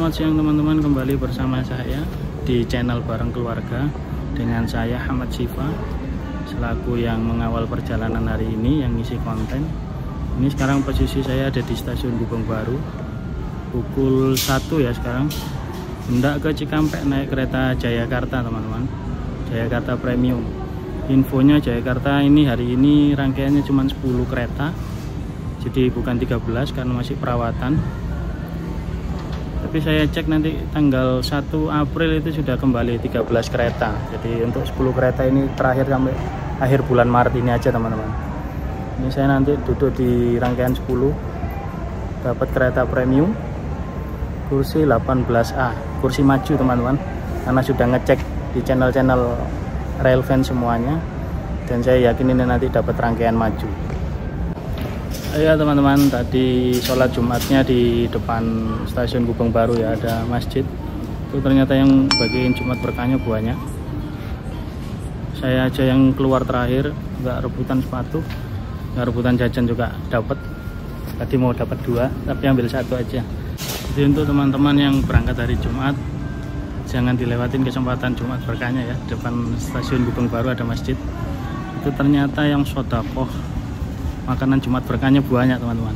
Selamat siang teman-teman, kembali bersama saya di channel Bareng Keluarga dengan saya Ahmad Sifa selaku yang mengawal perjalanan hari ini, yang ngisi konten. Ini sekarang posisi saya ada di stasiun Gubeng Baru pukul 1 ya sekarang. Hendak ke Cikampek naik kereta Jayakarta teman-teman, Jayakarta Premium. Infonya Jayakarta ini hari ini rangkaiannya cuma 10 kereta, jadi bukan 13 karena masih perawatan. Tapi saya cek nanti tanggal 1 April itu sudah kembali 13 kereta. Jadi untuk 10 kereta ini terakhir sampai akhir bulan Maret ini aja teman-teman. Ini saya nanti duduk di rangkaian 10, dapat kereta premium kursi 18A, kursi maju teman-teman, karena sudah ngecek di channel-channel relevan semuanya, dan saya yakin ini nanti dapat rangkaian maju. Ya teman-teman, tadi sholat Jumatnya di depan stasiun Gubeng Baru ya, ada masjid. Itu ternyata yang bagiin Jumat berkahnya banyak. Saya aja yang keluar terakhir, nggak rebutan sepatu, nggak rebutan jajan juga dapat. Tadi mau dapat 2, tapi ambil 1 aja. Jadi untuk teman-teman yang berangkat hari Jumat, jangan dilewatin kesempatan Jumat berkahnya ya. Depan stasiun Gubeng Baru ada masjid. Itu ternyata yang sodakoh makanan Jumat berkahnya banyak teman-teman.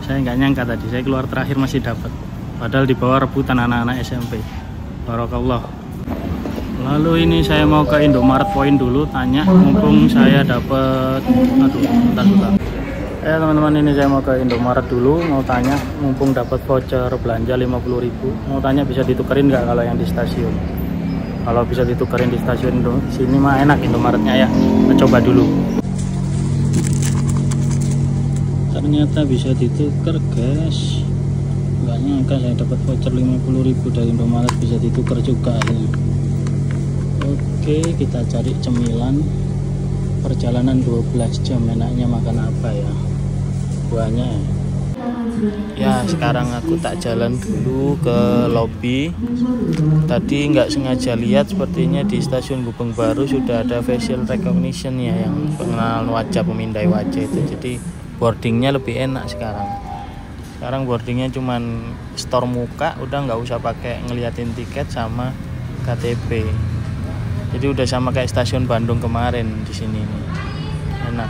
Saya nggak nyangka tadi, saya keluar terakhir masih dapat, padahal di bawah rebutan anak-anak SMP. Barokallah. Lalu ini saya mau ke Indomaret Point dulu, tanya mumpung saya dapat. Aduh, bentar. Ya teman-teman, ini saya mau ke Indomaret dulu, mau tanya mumpung dapat voucher belanja 50.000. Mau tanya bisa ditukerin nggak kalau yang di stasiun. Kalau bisa ditukerin di stasiun sini mah enak Indomaretnya ya. Kita coba dulu. Ternyata bisa ditukar guys, nggak nyangka saya dapat voucher 50.000 dari Indomaret, bisa ditukar juga ya. Oke, kita cari cemilan. Perjalanan 12 jam, enaknya makan apa ya, banyak ya. Sekarang aku tak jalan dulu ke lobby. Tadi nggak sengaja lihat, sepertinya di stasiun Gubeng Baru sudah ada facial recognition ya, yang pengenalan wajah, pemindai wajah itu. Jadi boardingnya lebih enak sekarang. Sekarang boardingnya cuman store muka, udah nggak usah pakai ngeliatin tiket sama KTP. Jadi udah sama kayak stasiun Bandung kemarin di sini nih. Enak.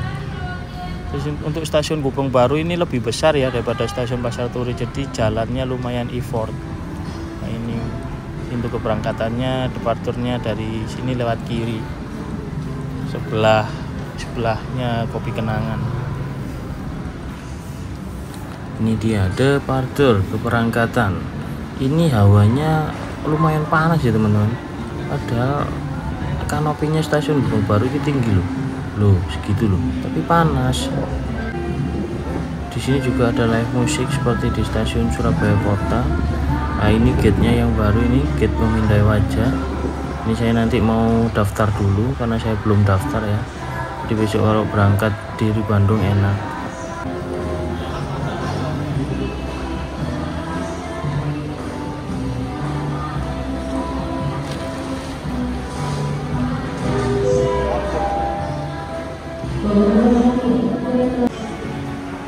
Terus untuk stasiun Gubeng Baru ini lebih besar ya daripada stasiun Pasar Turi, jadi jalannya lumayan effort. Nah ini pintu keberangkatannya, departurnya dari sini lewat kiri. Sebelahnya Kopi Kenangan. Ini dia departur keberangkatan. Ini hawanya lumayan panas ya teman-teman. Padahal kanopinya stasiun Gubeng Baru ini tinggi loh, segitu loh, tapi panas. Di sini juga ada live musik seperti di stasiun Surabaya Kota. Nah ini gate-nya yang baru, ini gate pemindai wajah. Ini saya nanti mau daftar dulu karena saya belum daftar ya. Jadi besok kalau berangkat dari Bandung enak.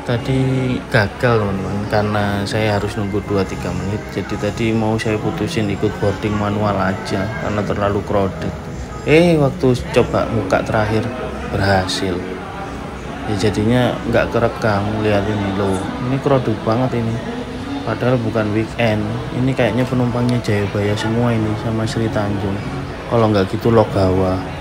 Tadi gagal teman-teman, karena saya harus nunggu 2-3 menit. Jadi tadi mau saya putusin ikut boarding manual aja karena terlalu crowded. Waktu coba muka terakhir berhasil ya, jadinya nggak kerekam. Lihat ini loh, ini crowded banget ini, padahal bukan weekend. Ini kayaknya penumpangnya Jayabaya semua ini sama Sri Tanjung, kalau nggak gitu Logawa.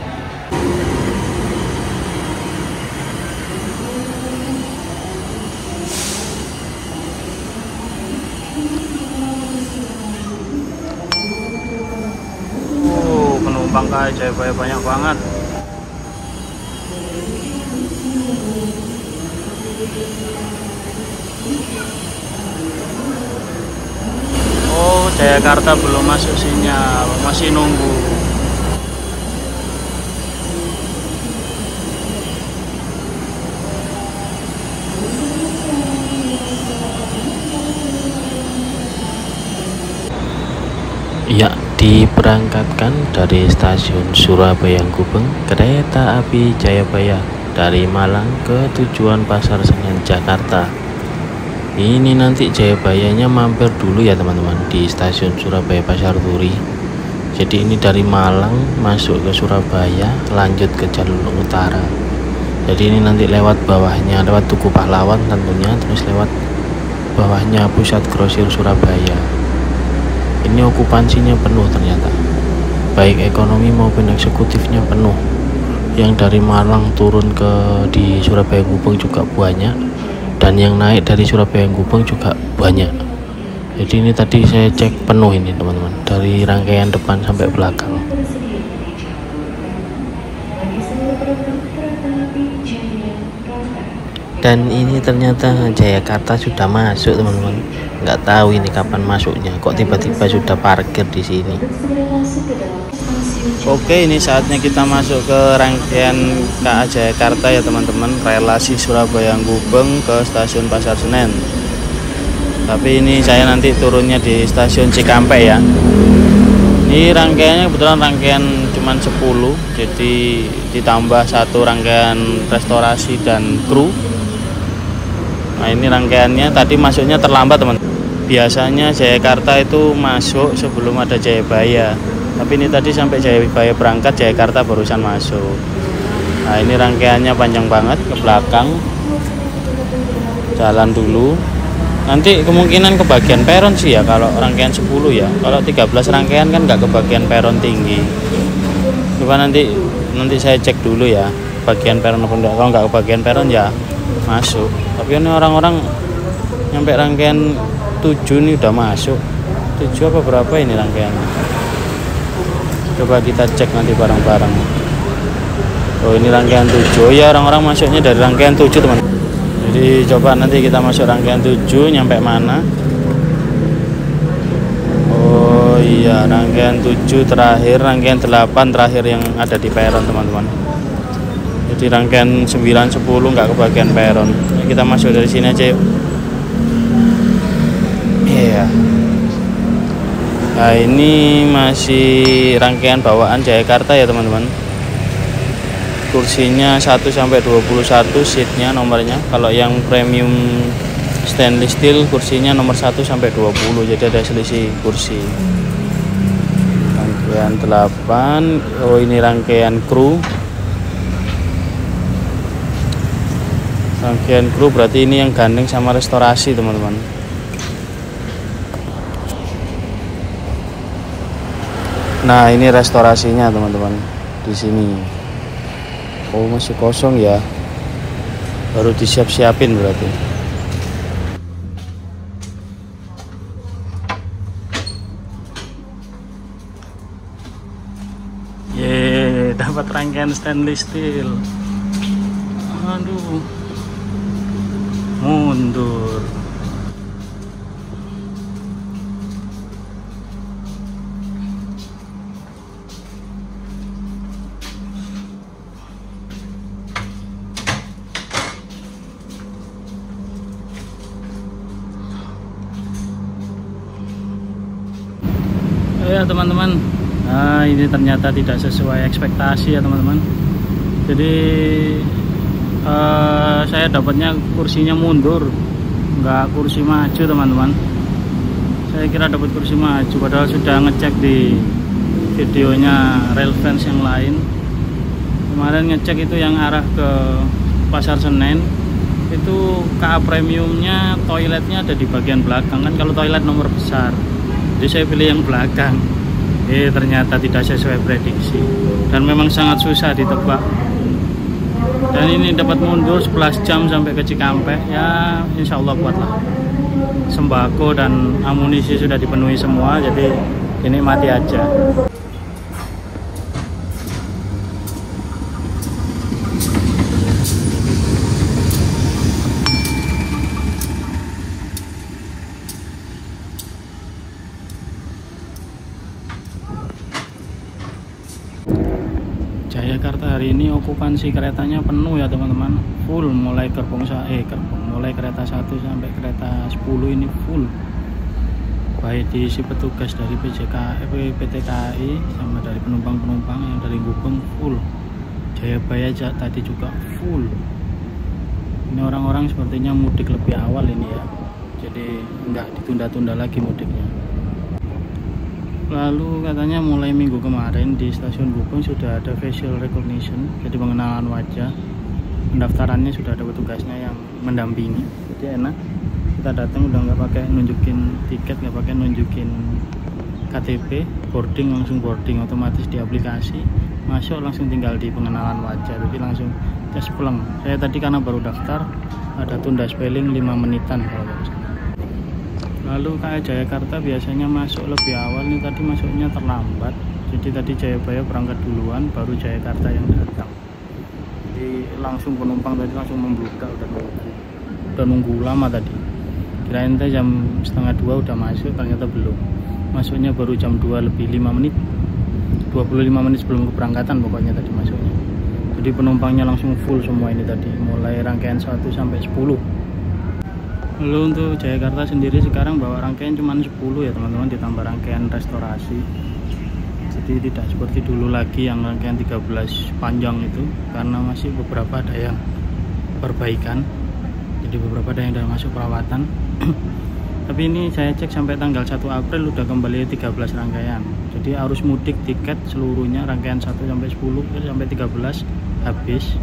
Penumpang KAI Jayabaya banyak banget. Oh, Jayakarta belum masuk sinyal, masih nunggu. Ya, diberangkatkan dari stasiun Surabaya Gubeng kereta api Jayabaya dari Malang ke tujuan Pasar Senen Jakarta. Ini nanti Jayabayanya mampir dulu ya teman-teman di stasiun Surabaya Pasar Turi. Jadi ini dari Malang masuk ke Surabaya lanjut ke jalur utara. Jadi ini nanti lewat bawahnya, lewat Tugu Pahlawan tentunya, terus lewat bawahnya Pusat Grosir Surabaya. Ini okupansinya penuh ternyata, baik ekonomi maupun eksekutifnya penuh. Yang dari Malang turun ke di Surabaya Gubeng juga banyak, dan yang naik dari Surabaya Gubeng juga banyak. Jadi ini tadi saya cek penuh ini teman-teman, dari rangkaian depan sampai belakang. Dan ini ternyata Jayakarta sudah masuk teman-teman. Nggak tahu ini kapan masuknya, kok tiba-tiba sudah parkir di sini. Oke, ini saatnya kita masuk ke rangkaian KA Jayakarta ya teman-teman, relasi Surabaya Gubeng ke stasiun Pasar Senen. Tapi ini saya nanti turunnya di stasiun Cikampek ya. Ini rangkaiannya kebetulan rangkaian cuman 10, jadi ditambah satu rangkaian restorasi dan kru. Nah ini rangkaiannya tadi masuknya terlambat teman. Biasanya Jayakarta itu masuk sebelum ada Jayabaya, tapi ini tadi sampai Jayabaya berangkat, Jayakarta barusan masuk. Nah ini rangkaiannya panjang banget ke belakang, jalan dulu. Nanti kemungkinan kebagian peron sih ya kalau rangkaian 10 ya. Kalau 13 rangkaian kan nggak kebagian peron tinggi. Coba nanti saya cek dulu ya bagian peron apa enggak. Kalau nggak kebagian peron ya masuk. Tapi ini orang-orang nyampe rangkaian 7 ini udah masuk. 7 apa berapa ini rangkaiannya? Coba kita cek nanti bareng-bareng. Oh ini rangkaian 7 ya, orang-orang masuknya dari rangkaian 7 teman. Jadi coba nanti kita masuk rangkaian 7 nyampe mana. Oh iya, rangkaian 7 terakhir, rangkaian 8 terakhir yang ada di peron teman-teman. Jadi rangkaian 9, 10 nggak kebagian peron. Kita masuk dari sini aja yuk. Iya. Nah ini masih rangkaian bawaan Jayakarta ya teman-teman. Kursinya 1 sampai 21 seatnya nomornya. Kalau yang premium stainless steel kursinya nomor 1 sampai 20, jadi ada selisih kursi. Rangkaian 8. Oh ini rangkaian kru. Rangkaian kru berarti ini yang gandeng sama restorasi teman-teman. Nah ini restorasinya teman-teman di sini. Oh masih kosong ya, baru disiap-siapin berarti. Yeay, dapat rangkaian stainless steel. Aduh, mundur. Ya teman-teman, nah ini ternyata tidak sesuai ekspektasi ya teman-teman. Jadi saya dapatnya kursinya mundur, nggak kursi maju teman-teman. Saya kira dapat kursi maju, padahal sudah ngecek di videonya Rail Fans yang lain. Kemarin ngecek itu yang arah ke Pasar Senen, itu KA premiumnya toiletnya ada di bagian belakang kan, kalau toilet nomor besar. Jadi saya pilih yang belakang. Ternyata tidak sesuai prediksi dan memang sangat susah ditebak. Dan ini dapat mundur 11 jam sampai ke Cikampek. Ya insya Allah kuatlah. Sembako dan amunisi sudah dipenuhi semua, jadi dinikmati aja. Jayakarta hari ini okupansi keretanya penuh ya teman-teman, full mulai mulai kereta 1 sampai kereta 10 ini full, baik diisi petugas dari PT KAI sama dari penumpang-penumpang yang dari Gubeng full. Jayabaya tadi juga full. Ini orang-orang sepertinya mudik lebih awal ini ya. jadi nggak ditunda-tunda lagi mudiknya. Lalu katanya mulai minggu kemarin di stasiun Gubeng sudah ada facial recognition, jadi pengenalan wajah. Pendaftarannya sudah ada petugasnya yang mendampingi, jadi enak. Kita datang udah nggak pakai nunjukin tiket, nggak pakai nunjukin KTP, boarding langsung boarding otomatis di aplikasi, masuk langsung tinggal di pengenalan wajah, jadi langsung tes pulang. Saya tadi karena baru daftar ada tunda spelling 5 menitan kalau nggak salah. Lalu kayak Jayakarta biasanya masuk lebih awal, ini tadi masuknya terlambat, jadi tadi Jayabaya berangkat duluan baru Jayakarta yang datang. Jadi langsung penumpang tadi langsung membludak, udah nunggu lama tadi. Kirain jam 1:30 udah masuk, ternyata belum. Masuknya baru jam 2 lebih 5 menit, 25 menit sebelum keberangkatan pokoknya tadi masuknya. Jadi penumpangnya langsung full semua ini tadi, mulai rangkaian 1 sampai 10. Lalu untuk Jayakarta sendiri sekarang bawa rangkaian cuma 10 ya teman-teman, ditambah rangkaian restorasi. Jadi tidak seperti dulu lagi yang rangkaian 13 panjang itu, karena masih beberapa ada yang perbaikan. Jadi beberapa ada yang sudah masuk perawatan. Tapi ini saya cek sampai tanggal 1 April udah kembali 13 rangkaian. Jadi arus mudik tiket seluruhnya rangkaian 1 sampai 10 sampai 13 habis.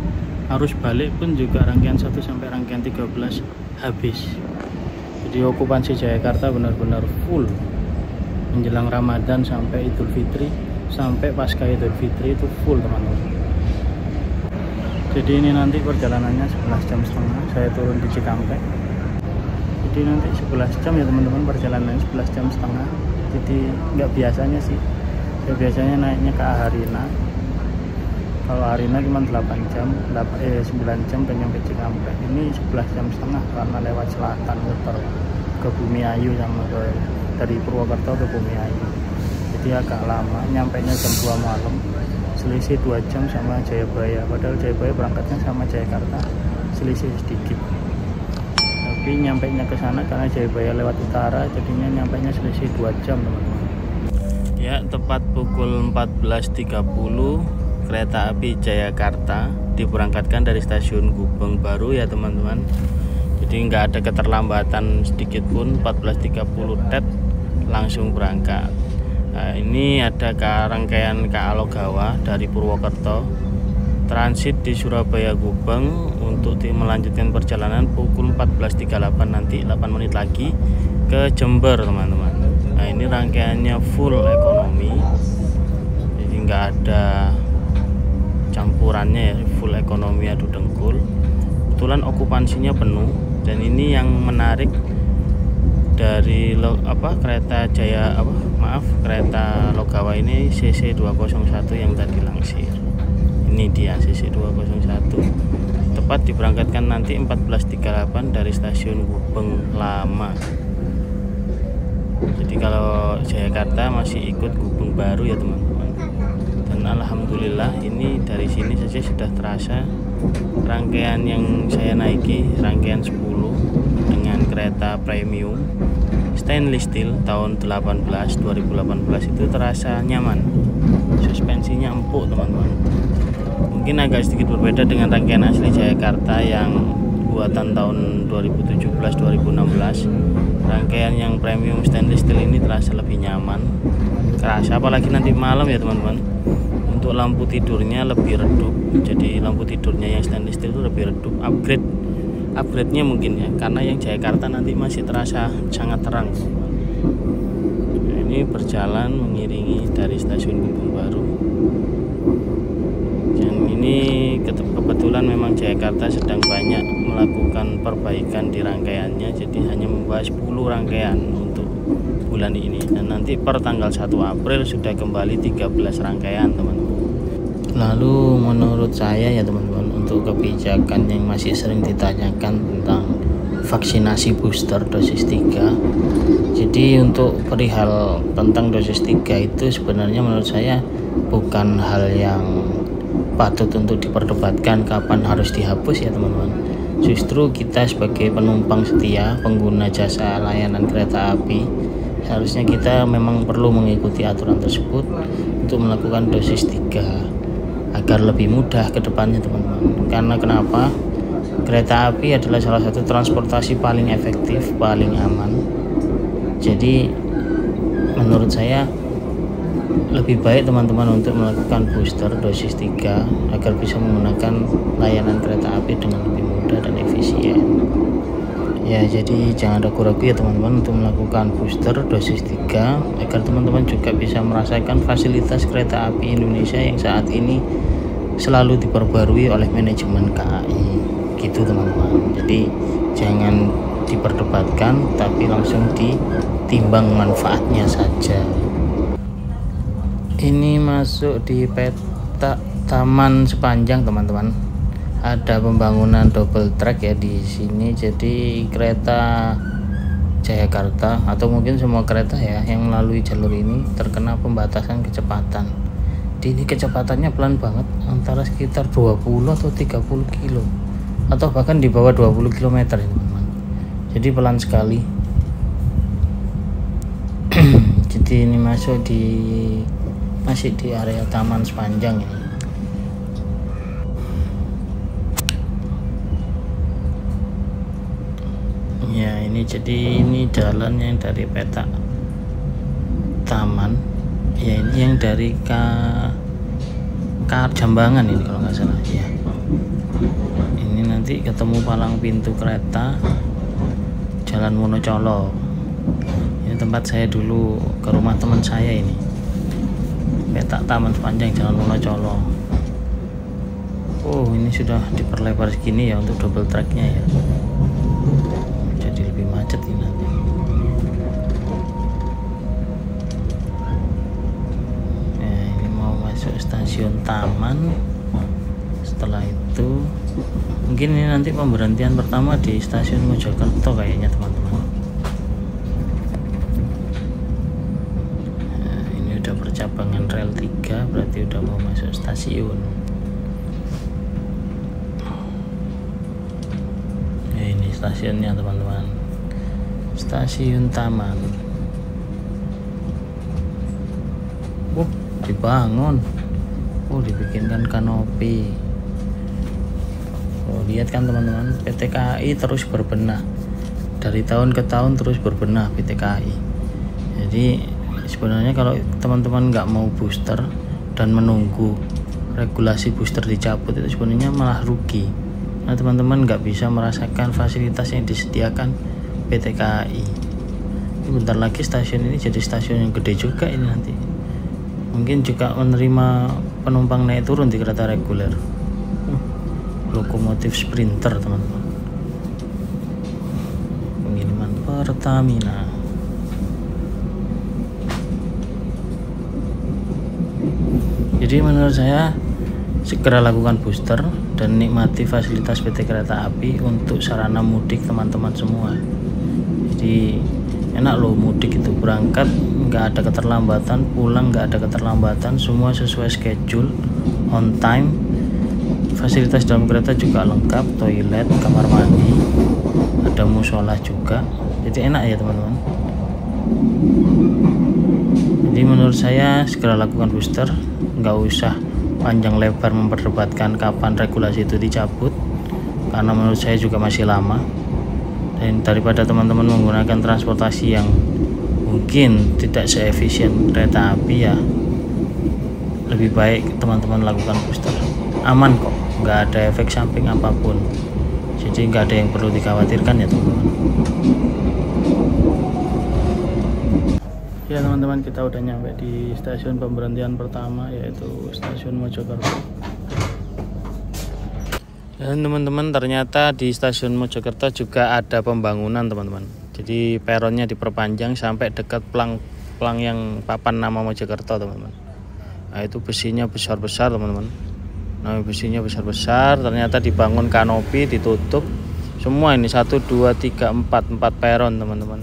Arus balik pun juga rangkaian 1 sampai rangkaian 13 habis. Jadi okupansi Jayakarta benar-benar full menjelang Ramadan sampai Idul Fitri, sampai pasca Idul Fitri itu full teman-teman. Jadi ini nanti perjalanannya 11,5 jam, saya turun di Cikampek. Jadi nanti 11 jam ya teman-teman, perjalanannya 11,5 jam. Jadi nggak biasanya sih, saya biasanya naiknya ke Harina. Kalau Harina cuma 8 jam, 9 jam dan nyampe Cikampek. Ini 11,5 jam karena lewat selatan muter ke Bumiayu sama dari Purwokerto ke Bumiayu. Jadi agak lama, nyampainya jam 2 malam. Selisih 2 jam sama Jayabaya, padahal Jayabaya berangkatnya sama Jayakarta selisih sedikit. Tapi nyampainya ke sana karena Jayabaya lewat utara, jadinya nyampainya selisih 2 jam teman-teman. Ya, tepat pukul 14.30 kereta api Jayakarta diberangkatkan dari stasiun Gubeng Baru ya teman-teman. Jadi nggak ada keterlambatan sedikit pun, 14.30 tet langsung berangkat. Nah, ini ada rangkaian KA Logawa dari Purwokerto transit di Surabaya Gubeng untuk melanjutkan perjalanan pukul 14.38 nanti 8 menit lagi ke Jember teman-teman. Nah ini rangkaiannya full ekonomi, jadi nggak ada campurannya ya, full ekonomi adu dengkul. Kebetulan okupansinya penuh, dan ini yang menarik dari kereta kereta Logawa ini CC 201 yang tadi langsir. Ini dia CC 201, tepat diberangkatkan nanti 14.38 dari stasiun Gubeng Lama. Jadi kalau Jayakarta masih ikut Gubeng Baru ya teman-teman. Dan alhamdulillah ini dari sini saja sudah terasa rangkaian yang saya naiki, rangkaian 10 dengan kereta premium stainless steel tahun 2018 itu terasa nyaman, suspensinya empuk teman-teman. Mungkin agak sedikit berbeda dengan rangkaian asli Jayakarta yang buatan tahun 2017-2016. Rangkaian yang premium stainless steel ini terasa lebih nyaman, kerasa apalagi nanti malam ya teman-teman. Untuk lampu tidurnya lebih redup, jadi lampu tidurnya yang stainless steel itu lebih redup. Upgrade-nya mungkin ya, karena yang Jayakarta nanti masih terasa sangat terang. Nah, ini berjalan mengiringi dari stasiun Gubeng Baru. Dan ini kebetulan memang Jayakarta sedang banyak melakukan perbaikan di rangkaiannya, jadi hanya membawa 10 rangkaian untuk bulan ini, dan nanti per tanggal 1 April sudah kembali 13 rangkaian teman-teman. Lalu menurut saya ya teman-teman, untuk kebijakan yang masih sering ditanyakan tentang vaksinasi booster dosis 3, jadi untuk perihal tentang dosis 3 itu sebenarnya menurut saya bukan hal yang patut untuk diperdebatkan kapan harus dihapus ya teman-teman. Justru kita sebagai penumpang setia, pengguna jasa layanan kereta api, seharusnya kita memang perlu mengikuti aturan tersebut untuk melakukan dosis 3 agar lebih mudah ke depannya teman-teman. Karena kenapa? kereta api adalah salah satu transportasi paling efektif, paling aman. Jadi menurut saya lebih baik teman-teman untuk melakukan booster dosis 3 agar bisa menggunakan layanan kereta api dengan lebih mudah dan efisien. Ya, jadi jangan ragu-ragu ya teman-teman untuk melakukan booster dosis 3 agar teman-teman juga bisa merasakan fasilitas kereta api Indonesia yang saat ini selalu diperbarui oleh manajemen KAI. Gitu teman-teman. Jadi jangan diperdebatkan tapi langsung ditimbang manfaatnya saja. Ini masuk di peta taman sepanjang teman-teman. Ada pembangunan double track ya di sini. Jadi kereta Jayakarta atau mungkin semua kereta ya yang melalui jalur ini terkena pembatasan kecepatan. Ini kecepatannya pelan banget, antara sekitar 20 atau 30 kilo atau bahkan di bawah 20 km ya teman-teman. Jadi pelan sekali. Jadi ini masih di area taman sepanjang ini. Ya, ini jalan yang dari peta taman. Ya, ini yang dari Jambangan ini kalau nggak salah ya. Ini nanti ketemu palang pintu kereta Jalan Wonocolo. Ini tempat saya dulu ke rumah teman saya ini. Peta taman sepanjang Jalan Wonocolo. Oh, ini sudah diperlebar segini ya untuk double tracknya ya. Jadi lebih macet ini nanti. Nah, ini mau masuk stasiun Taman. Setelah itu mungkin ini nanti pemberhentian pertama di stasiun Mojokerto kayaknya teman-teman. Nah, ini udah percabangan rel 3, berarti udah mau masuk stasiun. Ini stasiunnya teman-teman, stasiun Taman. Dibangun, dibikinkan kanopi. Lihat kan teman-teman, PT KAI terus berbenah, dari tahun ke tahun terus berbenah PT KAI. Jadi sebenarnya kalau teman-teman nggak mau booster dan menunggu regulasi booster dicabut, itu sebenarnya malah rugi. Nah, teman-teman nggak bisa merasakan fasilitas yang disediakan PT KAI. Ini bentar lagi stasiun ini jadi stasiun yang gede juga ini nanti. Mungkin juga menerima penumpang naik turun di kereta reguler. Lokomotif Sprinter teman-teman. Pengiriman Pertamina. Jadi menurut saya segera lakukan booster dan nikmati fasilitas PT Kereta Api untuk sarana mudik teman-teman semua. Jadi enak loh mudik itu, berangkat nggak ada keterlambatan, pulang nggak ada keterlambatan, semua sesuai schedule, on time. Fasilitas dalam kereta juga lengkap, toilet, kamar mandi, ada musola juga. Jadi enak ya teman-teman. Jadi menurut saya segera lakukan booster, nggak usah panjang lebar memperdebatkan kapan regulasi itu dicabut, karena menurut saya juga masih lama. Dan daripada teman-teman menggunakan transportasi yang mungkin tidak seefisien kereta api, ya lebih baik teman-teman lakukan booster. Aman kok, nggak ada efek samping apapun, jadi nggak ada yang perlu dikhawatirkan ya teman-teman. Ya teman-teman, kita udah nyampe di stasiun pemberhentian pertama, yaitu stasiun Mojokerto. Dan teman-teman, ternyata di stasiun Mojokerto juga ada pembangunan teman-teman. Jadi peronnya diperpanjang sampai dekat pelang yang papan nama Mojokerto teman-teman. Nah, itu besinya besar-besar teman-teman. Nah, besinya besar-besar, ternyata dibangun kanopi, ditutup semua. Ini 1, 2, 3, 4 peron teman-teman.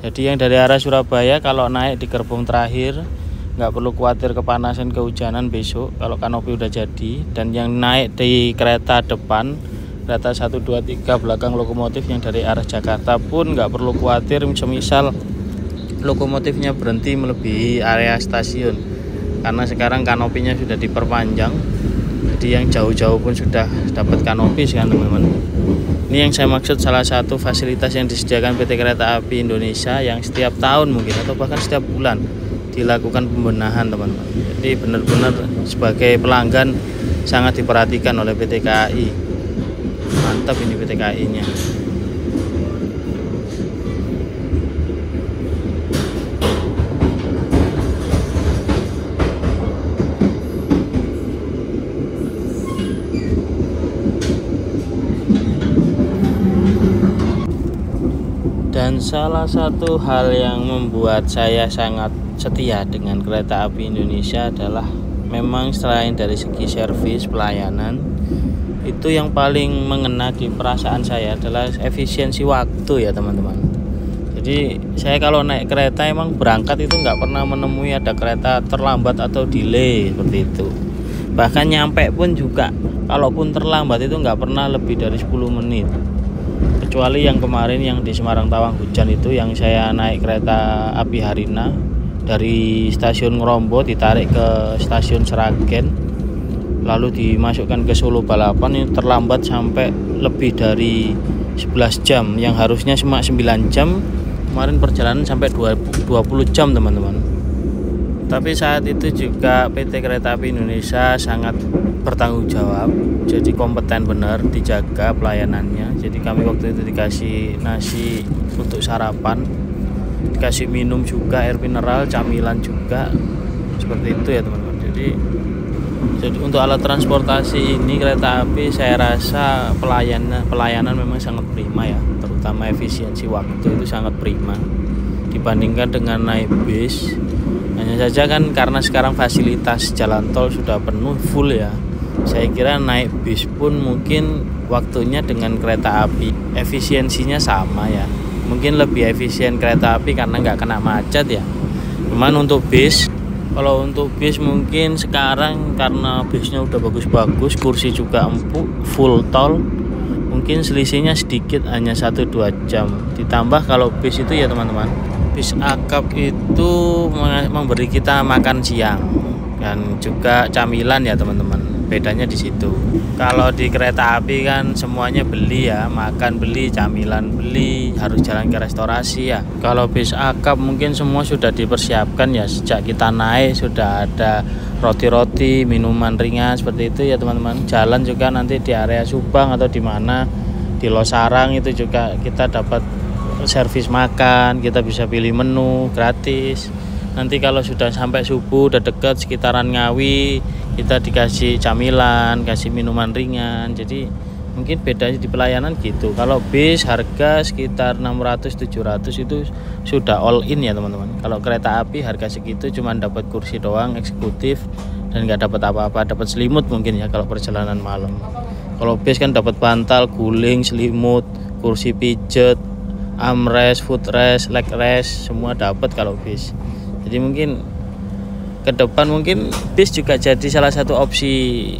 Jadi yang dari arah Surabaya kalau naik di gerbong terakhir nggak perlu khawatir kepanasan, kehujanan besok kalau kanopi udah jadi. Dan yang naik di kereta depan, kereta 1, 2, 3 belakang lokomotif yang dari arah Jakarta pun nggak perlu khawatir semisal lokomotifnya berhenti melebihi area stasiun, karena sekarang kanopinya sudah diperpanjang Jadi yang jauh-jauh pun sudah dapat kanopi kan teman-teman. Ini yang saya maksud, salah satu fasilitas yang disediakan PT Kereta Api Indonesia yang setiap tahun mungkin atau bahkan setiap bulan dilakukan pembenahan teman-teman. Jadi benar-benar sebagai pelanggan sangat diperhatikan oleh PT KAI. Mantap ini PT KAI-nya. Dan salah satu hal yang membuat saya sangat setia dengan Kereta Api Indonesia adalah memang selain dari segi servis pelayanan, itu yang paling mengena di perasaan saya adalah efisiensi waktu ya teman-teman. Jadi saya kalau naik kereta emang berangkat itu nggak pernah menemui ada kereta terlambat atau delay seperti itu. Bahkan nyampe pun juga kalaupun terlambat itu nggak pernah lebih dari 10 menit. Kecuali yang kemarin yang di Semarang Tawang hujan itu, yang saya naik kereta api Harina dari stasiun Ngrombo ditarik ke stasiun Sragen lalu dimasukkan ke Solo Balapan, ini terlambat sampai lebih dari 11 jam yang harusnya cuma 9 jam. Kemarin perjalanan sampai 20 jam teman-teman. Tapi saat itu juga PT Kereta Api Indonesia sangat bertanggung jawab, jadi kompeten benar, dijaga pelayanannya. Jadi kami waktu itu dikasih nasi untuk sarapan, dikasih minum juga, air mineral, camilan juga, seperti itu ya teman-teman. Jadi untuk alat transportasi ini kereta api saya rasa pelayanan memang sangat prima ya, terutama efisiensi waktu itu sangat prima dibandingkan dengan naik bis. Hanya saja kan karena sekarang fasilitas jalan tol sudah penuh full ya, saya kira naik bis pun mungkin waktunya dengan kereta api efisiensinya sama ya, mungkin lebih efisien kereta api karena nggak kena macet ya. Cuman untuk bis, kalau untuk bis mungkin sekarang karena bisnya udah bagus-bagus, kursi juga empuk, full tol, mungkin selisihnya sedikit, hanya 1-2 jam. Ditambah kalau bis itu ya teman-teman, bis akap itu memberi kita makan siang dan juga camilan ya teman-teman. Bedanya di situ. Kalau di kereta api kan semuanya beli ya, makan beli, camilan beli, harus jalan ke restorasi ya. Kalau bis akap mungkin semua sudah dipersiapkan ya, sejak kita naik sudah ada roti-roti, minuman ringan seperti itu ya teman-teman. Jalan juga nanti di area Subang atau di mana, di Losarang itu juga kita dapat servis makan, kita bisa pilih menu gratis. Nanti kalau sudah sampai subuh, udah dekat sekitaran Ngawi, kita dikasih camilan, kasih minuman ringan. Jadi mungkin bedanya di pelayanan gitu. Kalau bis harga sekitar 600-700 itu sudah all in ya teman-teman. Kalau kereta api harga segitu cuma dapat kursi doang eksekutif dan nggak dapat apa-apa, dapat selimut mungkin ya kalau perjalanan malam. Kalau bis kan dapat bantal, guling, selimut, kursi pijet, armrest, footrest, leg rest, semua dapat kalau bis. Jadi mungkin ke depan mungkin bis juga jadi salah satu opsi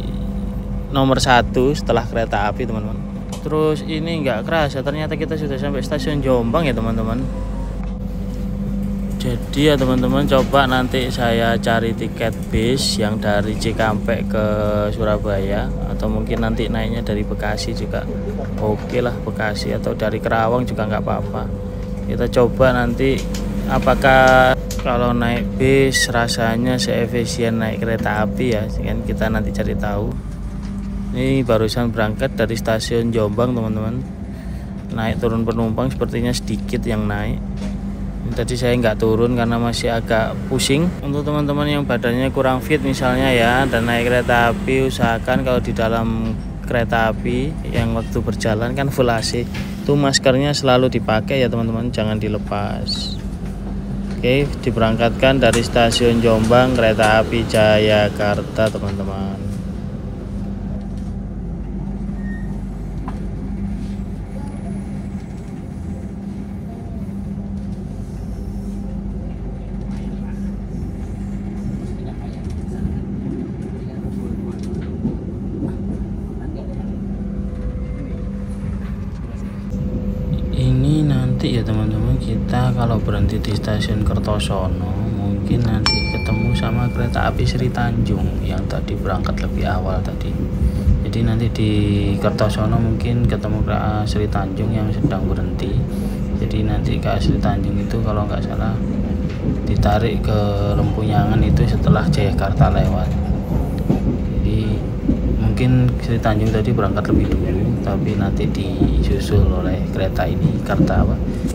nomor 1 setelah kereta api teman-teman. Terus ini nggak kerasa ternyata kita sudah sampai stasiun Jombang ya teman-teman. Jadi ya teman-teman, coba nanti saya cari tiket bis yang dari Cikampek ke Surabaya, atau mungkin nanti naiknya dari Bekasi juga oke lah, Bekasi atau dari Kerawang juga nggak apa-apa. Kita coba nanti apakah kalau naik bis rasanya seefisien naik kereta api ya, kan kita nanti cari tahu. Ini barusan berangkat dari stasiun Jombang teman-teman, naik turun penumpang sepertinya sedikit yang naik. Tadi saya nggak turun karena masih agak pusing. Untuk teman-teman yang badannya kurang fit misalnya ya, dan naik kereta api, usahakan kalau di dalam kereta api yang waktu berjalan kan full AC, itu maskernya selalu dipakai ya teman-teman, jangan dilepas. Oke, diberangkatkan dari stasiun Jombang kereta api Jayakarta teman-teman. Ini nanti ya teman-teman, kita kalau berhenti di stasiun Kertosono mungkin nanti ketemu ketemu sama kereta api Sri Tanjung yang tadi berangkat lebih awal tadi. Jadi nanti di Kertosono mungkin ketemu KA Sri Tanjung yang sedang berhenti. Jadi nanti KA Sri Tanjung itu kalau nggak salah ditarik ke Lempuyangan itu setelah Jayakarta lewat. Jadi mungkin Sri Tanjung tadi berangkat lebih dulu, tapi nanti disusul oleh kereta ini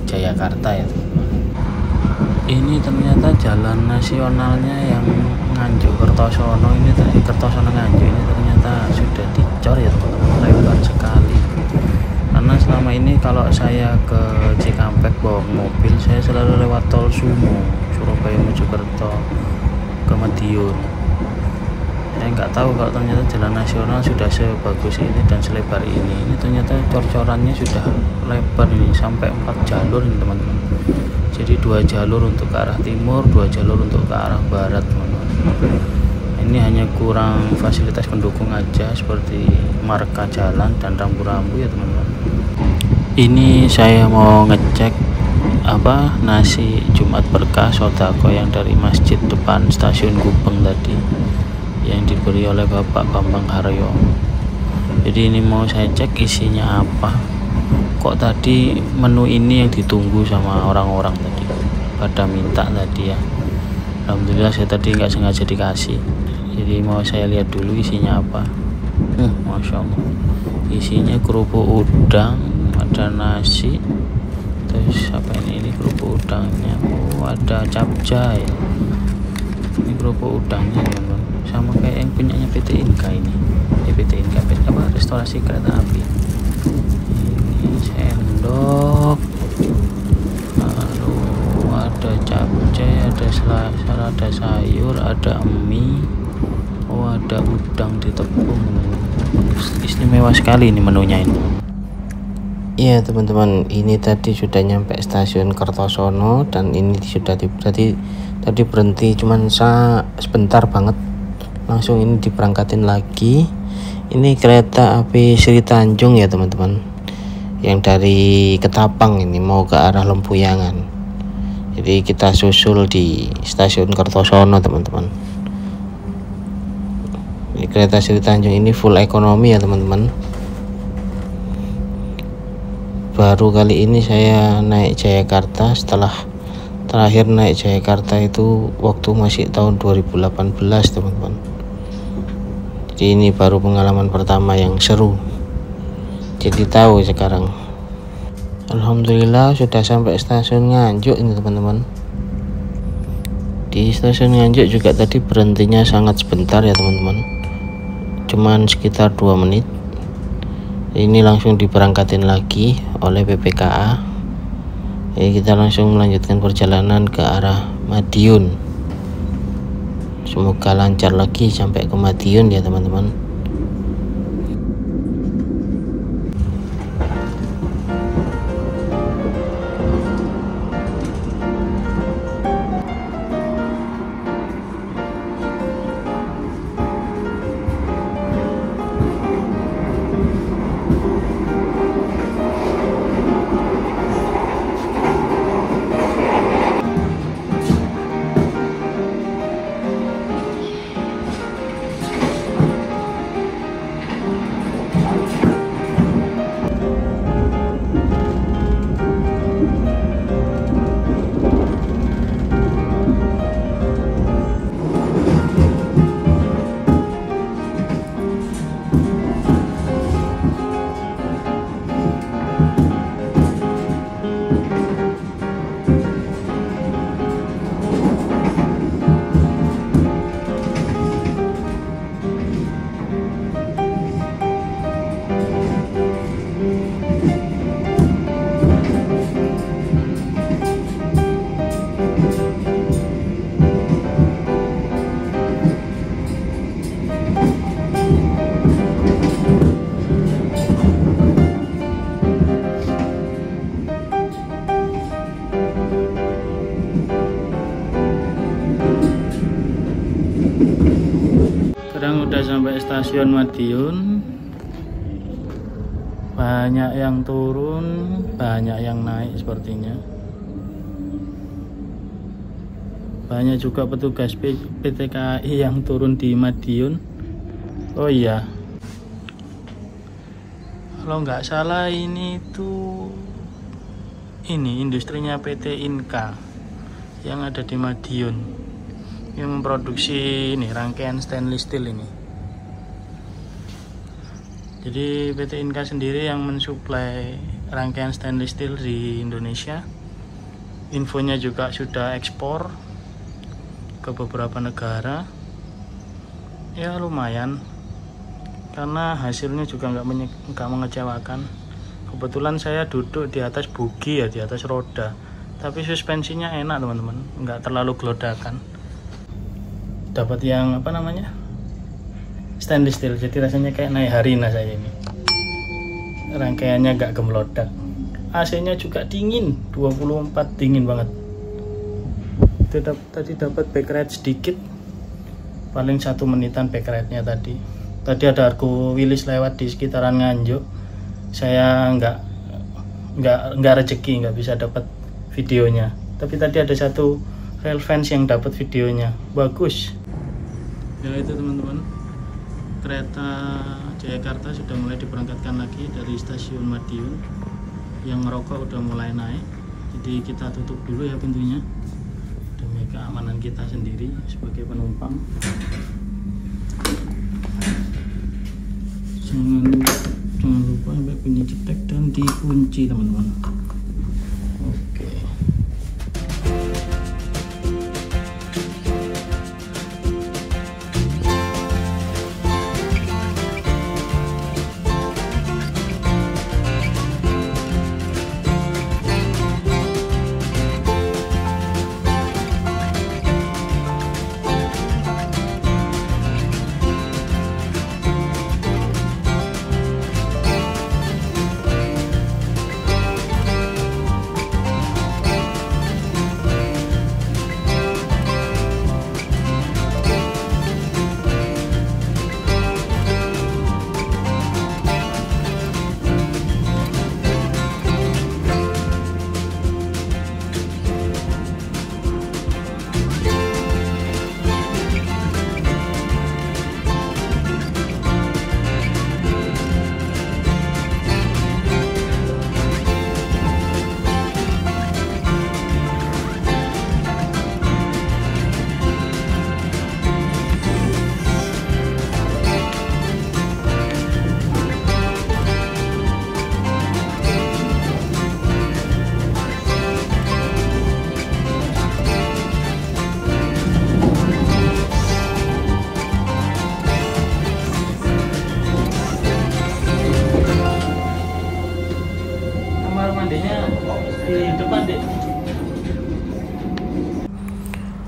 Jayakarta ya teman-teman. Ini ternyata jalan nasionalnya yang Nganjuk Kertosono ini, Kertosono Nganjuk ini ternyata sudah dicor ya teman-teman, lebar sekali. Karena selama ini kalau saya ke Cikampek bawa mobil, saya selalu lewat tol Sumo, Surabaya Mojokerto ke Madiun. Saya nggak tahu kalau ternyata jalan nasional sudah sebagus ini dan selebar ini. Ini ternyata cor-corannya sudah lebar ini, sampai 4 jalur ini teman-teman. Jadi 2 jalur untuk ke arah timur, 2 jalur untuk ke arah barat teman-teman. Ini hanya kurang fasilitas pendukung aja seperti marka jalan dan rambu-rambu ya teman-teman. Ini saya mau ngecek nasi Jumat Berkah Sodako yang dari masjid depan stasiun Gubeng tadi, yang diberi oleh Bapak Bambang Haryo. Jadi ini mau saya cek isinya apa. Kok tadi menu ini yang ditunggu sama orang-orang tadi pada minta tadi ya. Alhamdulillah saya tadi nggak sengaja dikasih. Jadi mau saya lihat dulu isinya apa. Masya Allah, isinya kerupuk udang, ada nasi, terus apa ini kerupuk udangnya, ada capcay. Ini kerupuk udangnya teman-teman, sama kayak yang punyanya PT Inka ini. PT Inka restorasi kereta api. Ini sendok, lalu ada capcay, ada selasar, ada sayur, ada mie, ada udang ditepung. Istimewa sekali ini menunya ini. Iya teman-teman, ini tadi sudah nyampe stasiun Kertosono dan ini sudah tadi berhenti cuman sebentar banget, langsung ini diberangkatin lagi. Ini kereta api Sri Tanjung ya teman-teman, yang dari Ketapang ini mau ke arah Lempuyangan. Jadi kita susul di stasiun Kertosono teman-teman. Ini kereta Sri Tanjung ini full ekonomi ya teman-teman. Baru kali ini saya naik Jayakarta, setelah terakhir naik Jayakarta itu waktu masih tahun 2018 teman-teman. Jadi ini baru pengalaman pertama yang seru, jadi tahu sekarang. Alhamdulillah sudah sampai stasiun Nganjuk ini teman-teman. Di stasiun Nganjuk juga tadi berhentinya sangat sebentar ya teman-teman, cuman sekitar 2 menit. Ini langsung diberangkatin lagi oleh PPKA. Jadi kita langsung melanjutkan perjalanan ke arah Madiun. Semoga lancar lagi sampai ke Madiun ya teman-teman. Sekarang udah sampai stasiun Madiun. Banyak yang turun, banyak yang naik sepertinya. Banyak juga petugas PT KAI yang turun di Madiun. Oh iya, kalau nggak salah ini tuh industrinya PT Inka yang ada di Madiun, yang memproduksi ini rangkaian stainless steel ini. Jadi PT Inka sendiri yang mensuplai rangkaian stainless steel di Indonesia. Infonya juga sudah ekspor ke beberapa negara. Ya lumayan, karena hasilnya juga nggak mengecewakan. Kebetulan saya duduk di atas bogi ya, di atas roda, tapi suspensinya enak teman-teman, nggak terlalu gelodakan. Dapat yang apa namanya, stainless steel, jadi rasanya kayak naik Harina saya ini. Rangkaiannya nggak gemelodak. AC-nya juga dingin, 24, dingin banget. Tadi dapat back ride sedikit, paling 1 menitan back ride-nya tadi. Tadi ada Argo Wilis lewat di sekitaran Nganjuk. Saya nggak rezeki, nggak bisa dapat videonya. Tapi tadi ada satu rail fans yang dapat videonya, bagus. Ya itu teman-teman, kereta Jayakarta sudah mulai diberangkatkan lagi dari stasiun Madiun. Yang ngerokok udah mulai naik, jadi kita tutup dulu ya pintunya demi keamanan kita sendiri sebagai penumpang. Jangan lupa sampai bunyi cetek dan dikunci teman-teman. Oke.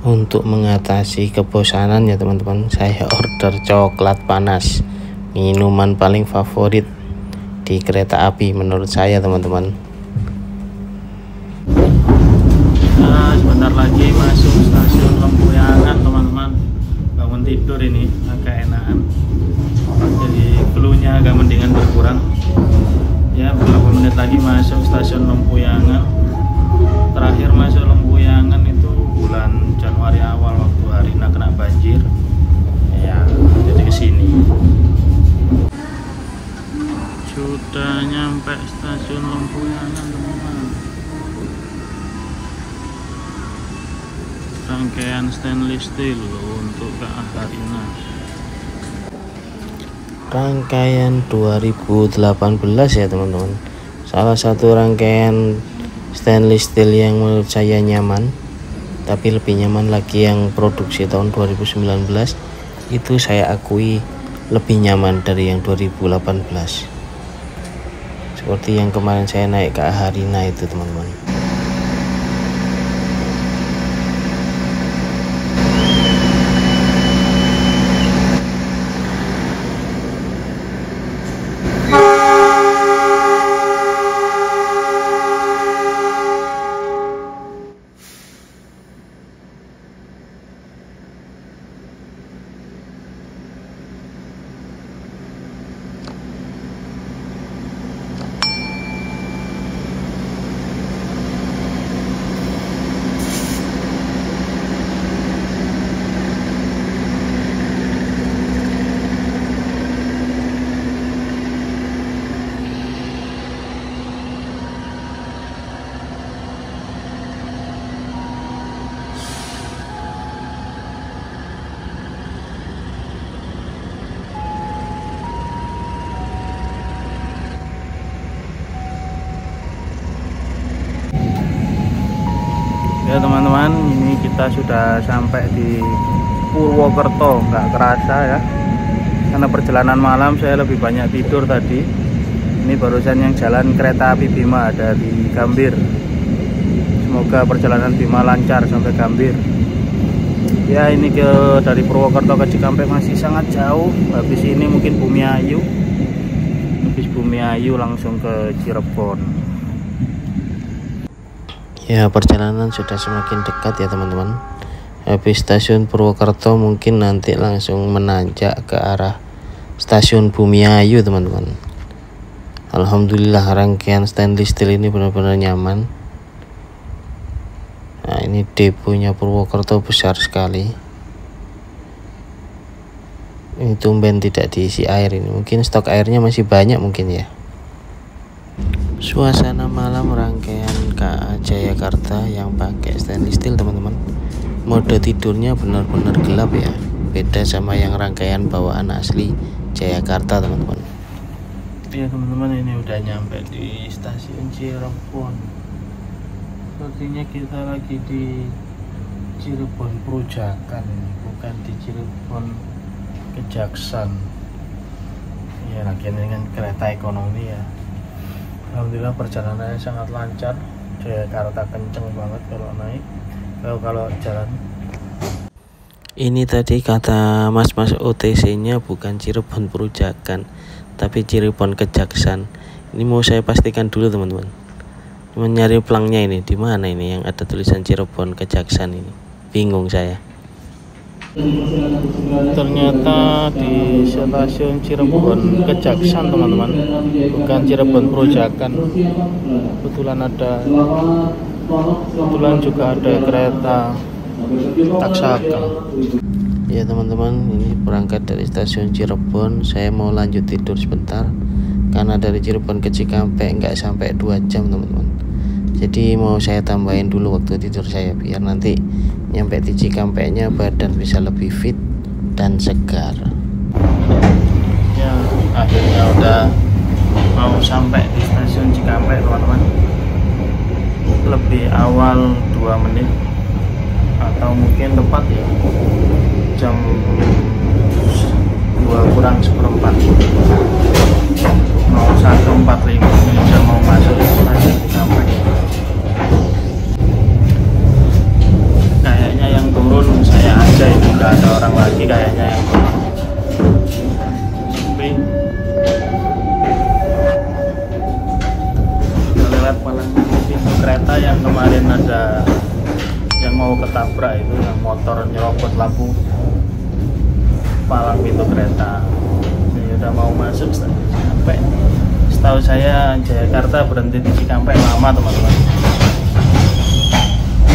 Untuk mengatasi kebosanan ya teman-teman, saya order coklat panas, minuman paling favorit di kereta api menurut saya teman-teman. Nah, sebentar lagi masuk stasiun Lempuyangan teman-teman. Bangun tidur ini agak enakan, jadi flu-nya agak mendingan berkurang. Ya beberapa menit lagi masuk stasiun Lempuyangan. Terakhir masuk Lempuyangan itu bulan Januari awal waktu Harina kena banjir. Ya jadi kesini. Sudah nyampe stasiun Lempuyangan teman-teman. Rangkaian stainless steel untuk KA Harina. Rangkaian 2018 ya teman-teman. Salah satu rangkaian stainless steel yang menurut saya nyaman, tapi lebih nyaman lagi yang produksi tahun 2019. Itu saya akui lebih nyaman dari yang 2018. Seperti yang kemarin saya naik ke Harina itu teman-teman. Ya teman-teman, ini kita sudah sampai di Purwokerto. Nggak kerasa ya, karena perjalanan malam saya lebih banyak tidur tadi. Ini barusan yang jalan kereta api Bima dari Gambir. Semoga perjalanan Bima lancar sampai Gambir. Ya, ini dari Purwokerto ke Cikampek masih sangat jauh. Habis ini mungkin Bumiayu. Habis Bumiayu langsung ke Cirebon. Ya, perjalanan sudah semakin dekat ya teman-teman. Habis stasiun Purwokerto mungkin nanti langsung menanjak ke arah stasiun Bumiayu teman-teman. Alhamdulillah rangkaian stainless steel ini benar-benar nyaman. Nah, ini deponya Purwokerto besar sekali. Ini tumben tidak diisi air ini. Mungkin stok airnya masih banyak mungkin ya. Suasana malam rangkaian KA Jayakarta yang pakai stainless steel teman-teman. Mode tidurnya benar-benar gelap ya. Beda sama yang rangkaian bawaan asli Jayakarta teman-teman. Ya teman-teman, ini udah nyampe di stasiun Cirebon. Sepertinya kita lagi di Cirebon Perujakan, bukan di Cirebon Kejaksan. Ya, rangkaian dengan kereta ekonomi ya. Alhamdulillah perjalanannya sangat lancar. Jakarta kenceng banget kalau naik, kalau jalan. Ini tadi kata mas-mas OTC-nya bukan Cirebon Perujakan, tapi Cirebon Kejaksan. Ini mau saya pastikan dulu teman-teman. Mencari pelangnya ini di mana ini yang ada tulisan Cirebon Kejaksan ini. Bingung saya. Ternyata di stasiun Cirebon Kejaksan teman-teman, bukan Cirebon Perujakan. Kebetulan juga ada kereta Taksaka. Ya teman-teman, ini berangkat dari stasiun Cirebon. Saya mau lanjut tidur sebentar, karena dari Cirebon ke Cikampek nggak sampai 2 jam teman-teman. Jadi mau saya tambahin dulu waktu tidur saya, biar nanti nyampe di Cikampeknya badan bisa lebih fit dan segar. Ya, akhirnya udah mau sampai di stasiun Cikampek teman-teman. Lebih awal 2 menit atau mungkin tepat ya, jam 2 kurang seperempat. Mau 1:45 ini udah mau masuk di stasiun Cikampek. Kayaknya yang turun saya aja, itu nggak ada orang lagi kayaknya yang turun. Sepi. Kita lewat palang pintu kereta yang kemarin ada yang mau ketabrak itu, yang motor nyerobot lampu palang pintu kereta. Ini udah mau masuk sampai. Setahu saya Jayakarta berhenti di Cikampek lama teman-teman.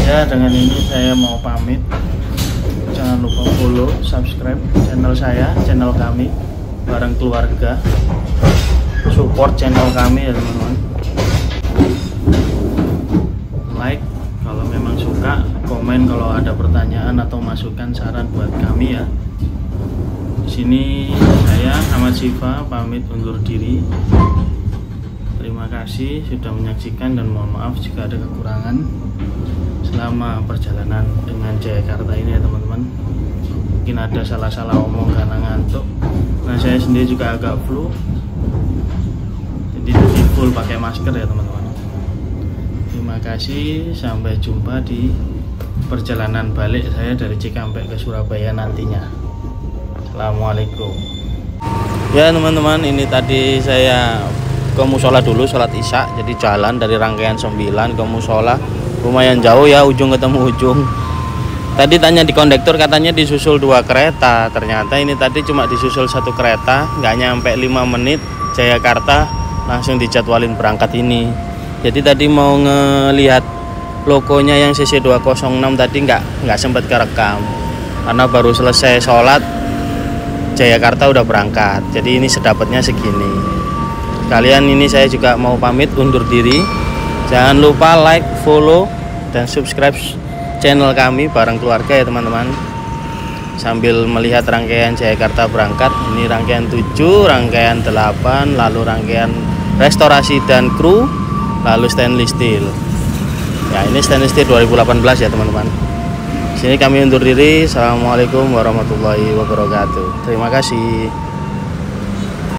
Ya, dengan ini saya mau pamit. Jangan lupa follow, subscribe channel saya, channel kami bareng keluarga. Support channel kami ya teman-teman. Like kalau memang suka, komen kalau ada pertanyaan atau masukan saran buat kami ya. Di sini saya Ahmad Sifa pamit undur diri. Terima kasih sudah menyaksikan dan mohon maaf jika ada kekurangan selama perjalanan dengan Jayakarta ini ya teman-teman. Mungkin ada salah-salah omong karena ngantuk. Nah, saya sendiri juga agak flu, jadi full pakai masker ya teman-teman. Terima kasih, sampai jumpa di perjalanan balik saya dari Cikampek ke Surabaya nantinya. Assalamualaikum. Ya teman-teman, ini tadi saya ke musola dulu sholat isya, jadi jalan dari rangkaian 9 ke musola. Lumayan jauh ya, ujung ketemu ujung. Tadi tanya di kondektur katanya disusul 2 kereta. Ternyata ini tadi cuma disusul 1 kereta, nggak nyampe 5 menit Jayakarta langsung dijadwalin berangkat ini. Jadi tadi mau ngelihat logonya yang CC 206 tadi nggak sempat kerekam karena baru selesai sholat Jayakarta udah berangkat. Jadi ini sedapatnya segini. Kalian ini saya juga mau pamit undur diri. Jangan lupa like, follow, dan subscribe channel kami bareng keluarga ya teman-teman. Sambil melihat rangkaian Jayakarta berangkat. Ini rangkaian 7, rangkaian 8, lalu rangkaian restorasi dan kru, lalu stainless steel. Ya, ini stainless steel 2018 ya teman-teman. Sini kami undur diri. Assalamualaikum warahmatullahi wabarakatuh. Terima kasih.